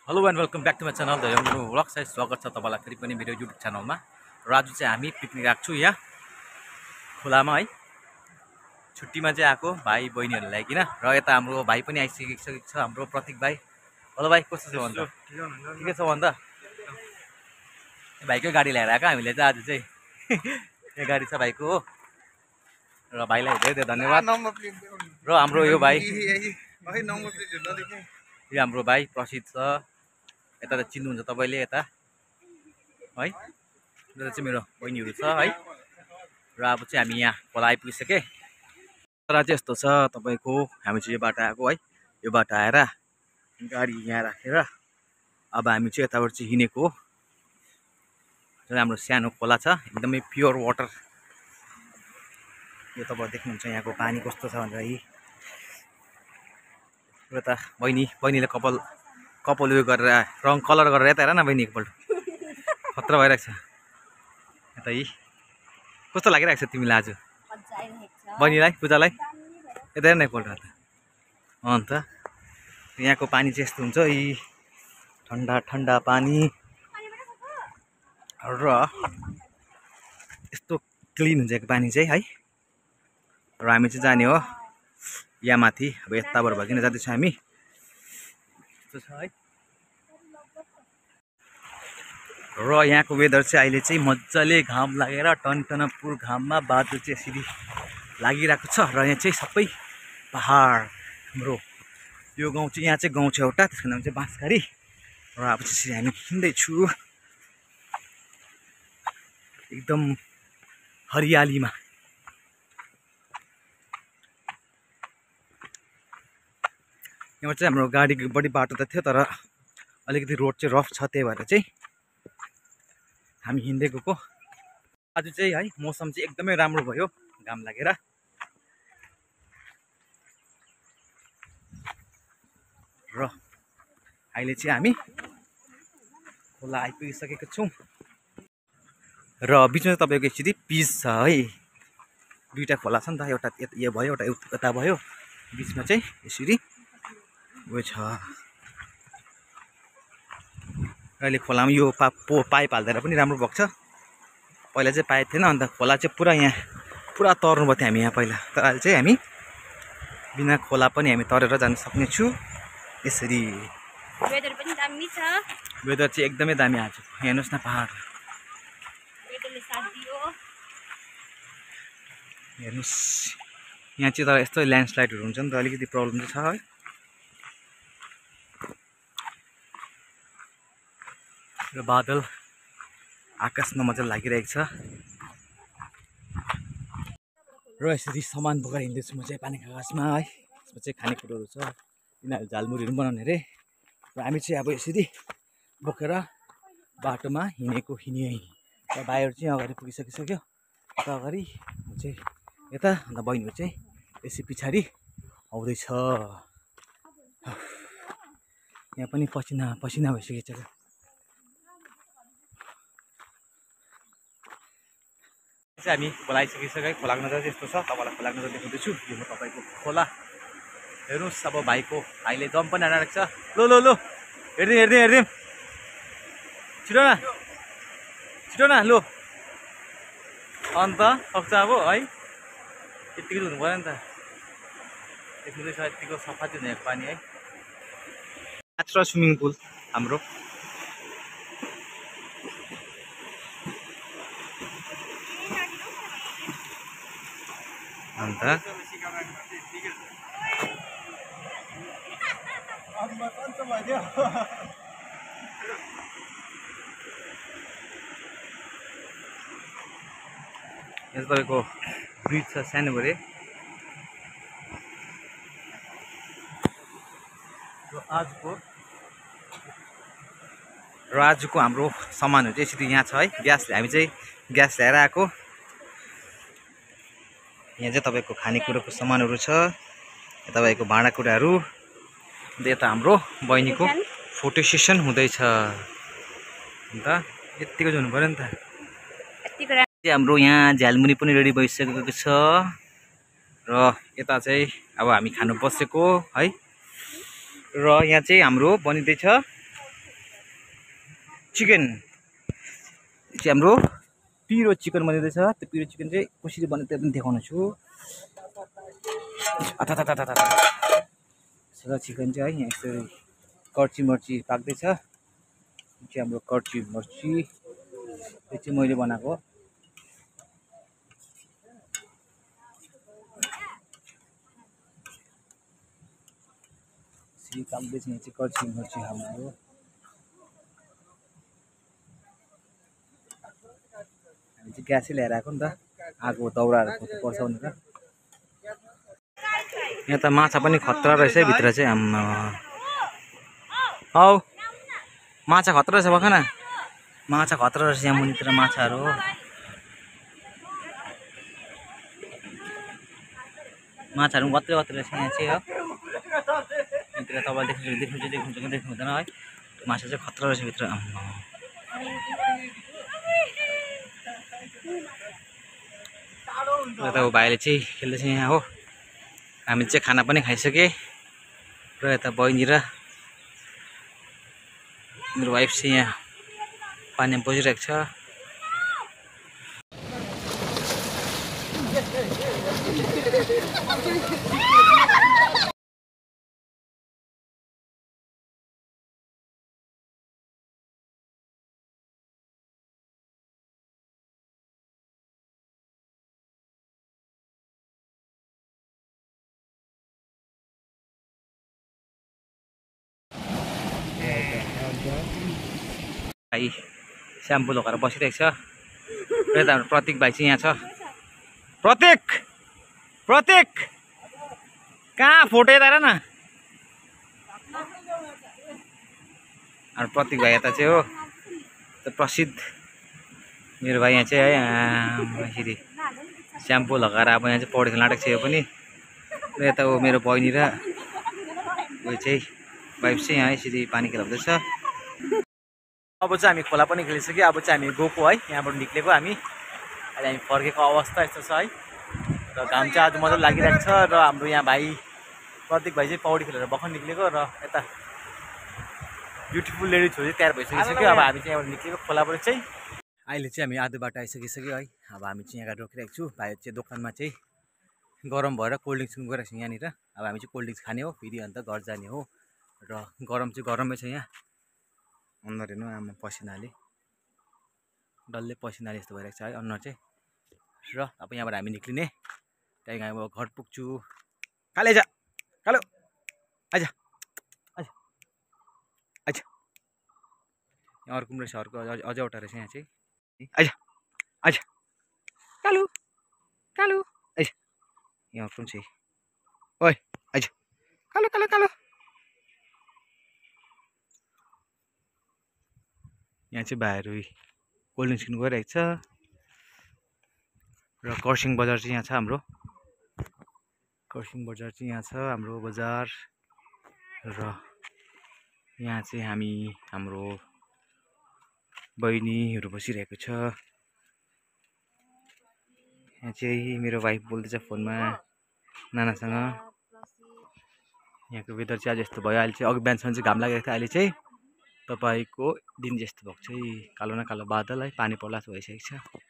Hello and welcome back to my channel the यङ्गु vlog साइज स्वागत छ तपाईँलाई फेरि पनि मेरो युट्युब च्यानलमा। र आज चाहिँ हामी पिकनिक आएको छु यहाँ खोलामा है। छुट्टीमा चाहिँ आएको भाइ बहिनीहरूलाई किन र यता हाम्रो भाइ पनि आइसकेको छ हाम्रो प्रतीक भाइ। हेलो भाइ, कस्तो छ भन्दा? ठिकै छ भन्दा? भाइकै गाडी ल्याएर आएको हामीले चाहिँ आज चाहिँ यो गाडी छ भाइको हो। र भाइलाई धेरै धेरै धन्यवाद। र हाम्रो यो भाइ यो हाम्रो भाइ प्रसिद्ध छ, यता त चिन्नुहुन्छ तपाईँले यता है। यता चाहिँ मेरो बहिनीहरू छ है। र अब चाहिँ हामी यहाँ खोला आइपुगिसकेँ। तर चाहिँ यस्तो छ तपाईँको, हामी चाहिँ यो बाटो आएको है। यो बाटो आएर गाडी यहाँ राखेर अब हामी चाहिँ यताबाट चाहिँ हिँडेको हो। जुन हाम्रो सानो खोला छ, एकदमै प्योर वाटर। यो तपाईँ देख्नुहुन्छ यहाँको पानी कस्तो छ भनेर। यता बहिनीले कपाल उयो गरेर रङ कलर गरेर यता हेर न बहिनी एकपल्ट खतरा भइरहेको छ। यता कस्तो लागिरहेको छ तिमीलाई आज बहिनीलाई पूजालाई? यता हेर न एकपल्ट अन्त यहाँको पानी चाहिँ यस्तो हुन्छ ठन्डा ठन्डा पानी र यस्तो क्लिन हुन्छ यो पानी चाहिँ है। र हामी चाहिँ जाने हो यहाँ माथि। अब यताबाट भइकन जाँदैछौँ हामी। यस्तो छ है। र यहाँको वेदर चाहिँ अहिले चाहिँ मजाले घाम लागेर टनटनपुर घाममा बादल चाहिँ यसरी लागिरहेको छ। र यहाँ चाहिँ सबै पहाड हाम्रो यो गाउँ चाहिँ यहाँ चाहिँ गाउँ छ एउटा, त्यसको नाम चाहिँ बाँसघारी। र अब त्यसरी हामी हिँड्दैछु एकदम हरियालीमा। यहाँ चाहिँ हाम्रो गाडी बढी बाटो त थियो, तर अलिकति रोड चाहिँ रफ छ, त्यही भएर चाहिँ हामी हिँड्दै गएको। आज चाहिँ है मौसम चाहिँ एकदमै राम्रो भयो घाम लागेर। र अहिले चाहिँ हामी खोला आइपुगिसकेको छौँ। र बिचमा तपाईँको एकचोटि पिच छ है। दुईवटा खोला छ नि त, एउटा यो भयो एउटा यता भयो, बिचमा चाहिँ यसरी उयो छ। अहिले खोलामा यो पाइप हाल्दा पनि राम्रो भएको छ। पहिला चाहिँ पाइप थिएन, अन्त खोला चाहिँ पुरा तर्नु भएको थियो हामी यहाँ पहिला। तर अहिले चाहिँ हामी बिना खोला पनि हामी तरेर जान सक्नेछु यसरी। वेदर पनि दामी छ। वेदर चाहिँ एकदमै दामी आज। हेर्नुहोस् न पहाड, वेदरले साथ दियो। हेर्नुहोस् यहाँ चाहिँ तर यस्तो ल्यान्डस्लाइडहरू हुन्छ नि त, अलिकति प्रब्लम चाहिँ छ है। र बादल आकाशमा मजाले लागिरहेको छ। र यसरी सामान बोकेर हिँड्दैछु म चाहिँ पानी कागजमा है। यसमा चाहिँ खानेकुरोहरू छ, यिनीहरू झालमुरीहरू बनाउने अरे। र हामी चाहिँ अब यसरी बोकेर बाटोमा हिँडेको र भाइहरू चाहिँ अगाडि पुगिसकिसक्यो। यता अगाडि म चाहिँ यता, अन्त बहिनीहरू चाहिँ यसै पछाडि आउँदैछ। यहाँ पनि पसिना भइसकेको छ। हामी खोला आइसकिसक्यो। खोलाको नजर चाहिँ यस्तो छ, तपाईँलाई खोलाको नजर देखाउँदैछु। यो म तपाईँको खोला हेर्नुहोस्। अब भाइले जम्प पनि हानिरहेको छ। लो हेरिदिउँ छिटो न लो। अन्त सक्छ अब है, यत्तिकै हुनु पऱ्यो नि त। देख्दैछ यत्तिको सफा चाहिँ हुने पानी है। नेचुरल स्विमिङ पुल हाम्रो। अन्त यहाँ तपाईँको ब्रिज छ सानो बडे। र आजको हाम्रो सामानहरू चाहिँ यसरी यहाँ छ है। हामी चाहिँ ग्यास ल्याएर आएको। यहाँ चाहिँ तपाईँको खानेकुरोको सामानहरू छ, यहाँ तपाईँको भाँडाकुँडाहरू। यता हाम्रो बहिनीको फोटो सेसन हुँदैछ। अन्त यत्तिको हुनु पऱ्यो नि त। हाम्रो यहाँ झालमुरी पनि रेडी भइसकेको छ। र यता चाहिँ अब हामी खानु बसेको है। र यहाँ चाहिँ हाम्रो बनिँदैछ चिकन चाहिँ हाम्रो पिरो चिकन बनिँदैछ। त्यो पिरो चिकन चाहिँ कसरी बन्यो त्यो पनि देखाउनु छु। सादा चिकन चाहिँ है यहाँ यसरी कर्ची मर्ची पाक्दैछ। यो चाहिँ हाम्रो कर्ची मर्ची, यो चाहिँ मैले बनाएको। यसरी पाक्दैछ यहाँ चाहिँ कर्ची मर्ची हाम्रो। हामी चाहिँ ग्यासै ल्याएर आएको नि त, आगो दाउराहरू खोज्नु पर्छ भनेर। यहाँ त माछा पनि खतरा रहेछ है भित्र चाहिँ। आम्मा हौ माछा खतरा रहेछ भएन, माछा खतरा रहेछ यहाँ मुनितिर माछाहरू। माछाहरू पनि कत्रै कत्रै रहेछ यहाँ चाहिँ हो। यहाँतिर तपाईँले देख्नुहुन्छ कि देख्नु हुँदैन है, माछा चाहिँ खतरा रहेछ भित्र। आम्मा यता भाइले चाहिँ खेल्दैछ यहाँ हो। हामी चाहिँ खाना पनि खाइसके र यता बहिनी र मेरो वाइफ चाहिँ यहाँ पानीमा बसिरहेको छ। भाइ स्याम्पू लगाएर बसिरहेको छ र यता हाम्रो प्रतीक भाइ चाहिँ यहाँ छ। प्रतीक प्रतीक कहाँ फोटो यता हेर न। हाम्रो प्रतीक भाइ यता चाहिँ हो, त्यो प्रसिद्ध मेरो भाइ यहाँ चाहिँ है। यसरी स्याम्पू लगाएर अब यहाँ चाहिँ पौडी खेल्न आँटेको छ यो पनि। र यता हो मेरो बहिनी र उयो चाहिँ वाइफ चाहिँ यहाँ यसरी पानी खेलाउँदैछ। अब चाहिँ हामी खोला पनि खेलिसक्यो। अब चाहिँ हामी गएको है, यहाँबाट निक्लेको हामी। अहिले हामी फर्केको अवस्था यस्तो छ है। र घाम चाहिँ आज मजाले लागिरहेको छ। र हाम्रो यहाँ भाइ प्रतीक भाइ चाहिँ पौडी खेलेर भर्खर निक्लेको। र यता ब्युटिफुल लेडी छोरी तयार भइसकिसक्यो। अब हामी चाहिँ यहाँबाट निक्लेको खोलाबाट चाहिँ। अहिले चाहिँ हामी आधो बाटो आइसकिसक्यो है। अब हामी चाहिँ यहाँ रोकिरहेको छु। भाइ चाहिँ दोकानमा चाहिँ गरम भएर कोल्ड ड्रिङ्क्स गइरहेको छ यहाँनिर। अब हामी चाहिँ कोल्ड ड्रिङ्क्स खाने हो, फेरि अन्त घर जाने हो। र गरम चाहिँ गरमै छ यहाँ। अनुहार हेर्नु आमा पसिनाले डल्लै पसिनाले यस्तो भइरहेको छ है अनुहार चाहिँ। र अब यहाँबाट हामी निक्लिने, त्यहाँदेखि अब घर पुग्छु। काले आइज, कालो आइज आइज आइज। यहाँ अर्को पनि रहेछ, अर्को अझ एउटा रहेछ यहाँ चाहिँ। आइज आइज कालु कालु आइज। यहाँ अर्को पनि छ, ओइ आइज कालो कालो कालो। यहाँ चाहिँ भाइहरू कोल्ड ड्रिङ्क्स किन्नु गइरहेको छ। र खरसाङ बजार चाहिँ यहाँ छ हाम्रो। खरसाङ बजार चाहिँ यहाँ छ हाम्रो बजार। र यहाँ चाहिँ हामी हाम्रो बहिनीहरू बसिरहेको छ। यहाँ चाहिँ मेरो वाइफ बोल्दैछ फोनमा नानासँग। यहाँको वेदर चाहिँ आज यस्तो भयो। अहिले चाहिँ अघि बिहानसम्म चाहिँ घाम लागेको थियो, अहिले चाहिँ तपाईँको दिन जस्तो भएको छ है। कालो न कालो बादल है, पानी पर्ला जस्तो भइसकेको छ।